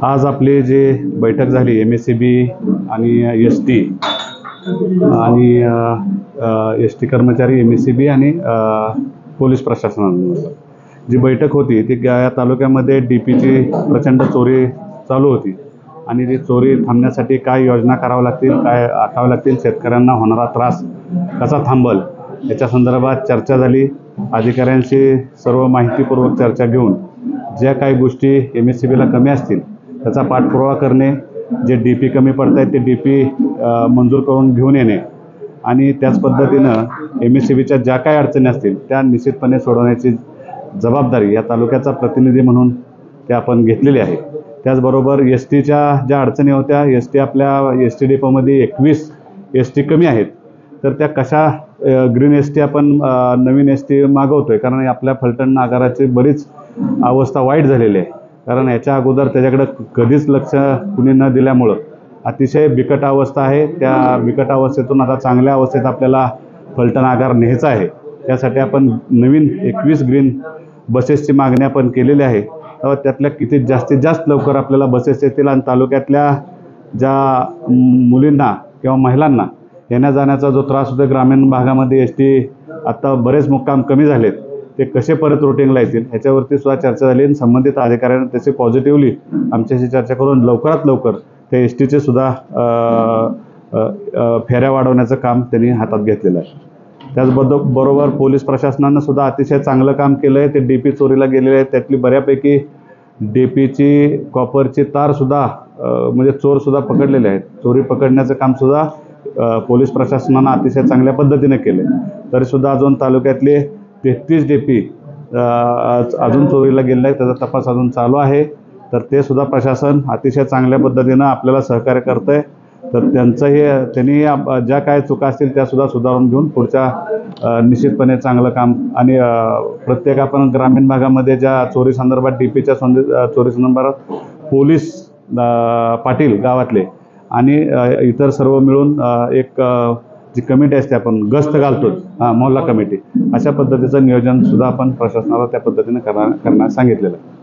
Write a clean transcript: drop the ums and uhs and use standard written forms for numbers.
आज आपली जी बैठक झाली MSCB आणि ST आणि ST कर्मचारी, MSCB आणि पोलीस प्रशासनानं जी बैठक होती ती या तालुक्यामध्ये DPची प्रचंड चोरी चालू होती आणि ती चोरी थांबण्यासाठी काय योजना कराव्या लागतील, काय आखाव्या लागतील, शेतकऱ्यांना होणारा त्रास कसा थांबल याच्या संदर्भात चर्चा झाली। अधिकाऱ्यांशी सर्व माहितीपूर्वक चर्चा घेऊन ज्या काही गोष्टी MSCBला कमी असतील त्याचा पाठपुरावा करणे, जे DP कमी पडत आहेत ते DP मंजूर करून घेऊन येणे आणि त्याच पद्धतीनं MSCBच्या ज्या काही अडचणी असतील त्या निश्चितपणे सोडवण्याची जबाबदारी या तालुक्याचा प्रतिनिधी म्हणून ते आपण घेतलेली आहे। त्याचबरोबर STच्या ज्या अडचणी होत्या, ST आपल्या ST डेपोमध्ये 21 ST कमी आहेत, तर त्या कशा ग्रीन ST आपण नवीन ST मागवतोय, कारण आपल्या फलटण आगाराची बरीच अवस्था वाईट झालेली आहे। कारण याच्या अगोदर त्याच्याकडे कधीच लक्ष कुणी न दिल्यामुळं अतिशय बिकट अवस्था आहे। त्या बिकट अवस्थेतून आता चांगल्या अवस्थेत आपल्याला फलटण आगार न्यायचा आहे। त्यासाठी आपण नवीन 21 ग्रीन बसेसची मागणी आपण केलेली आहे। त्यातल्या किती जास्तीत जास्त लवकर आपल्याला बसेस येतील आणि तालुक्यातल्या ज्या मुलींना किंवा महिलांना येण्या जाण्याचा जो त्रास होतो ग्रामीण भागामध्ये ST आता बरेच मुक्काम कमी झालेत, ते कसे परत रुटीनला येतील ह्याच्यावरती सुद्धा चर्चा झाली आणि संबंधित अधिकाऱ्यांनी त्याचे पॉझिटिव्हली आमच्याशी चर्चा करून लवकरात लवकर ते STचे सुद्धा फेऱ्या वाढवण्याचं काम त्यांनी हातात घेतलेलं आहे। त्याचबरोबर पोलीस प्रशासनानं सुद्धा अतिशय चांगलं काम केलं आहे। ते DP चोरीला गेलेले आहेत, त्यातली बऱ्यापैकी DPची कॉपरची तारसुद्धा म्हणजे चोरसुद्धा पकडलेले आहेत। चोरी पकडण्याचं कामसुद्धा पोलीस प्रशासनानं अतिशय चांगल्या पद्धतीने केलं आहे। तरीसुद्धा अजून तालुक्यातले 33 DP अजून चोरीला गेलेले आहेत, त्याचा तपास अजून चालू आहे। तर ते सुद्धा प्रशासन अतिशय चांगल्या पद्धतीनं आपल्याला सहकार्य करतं आहे। तर त्यांनी ज्या काय चुका असतील त्यासुद्धा सुधारून घेऊन पुढच्या निश्चितपणे चांगलं काम आणि प्रत्येक आपण ग्रामीण भागामध्ये ज्या चोरी संदर्भात DPच्या चोरी संदर्भात पोलीस पाटील गावातले आणि इतर सर्व मिळून एक जी कमिटी असते आपण गस्त घालतो, मोहल्ला कमिटी, अशा पद्धतीचं नियोजन सुद्धा आपण प्रशासनाला त्या पद्धतीने करण्यास सांगितलेलं आहे।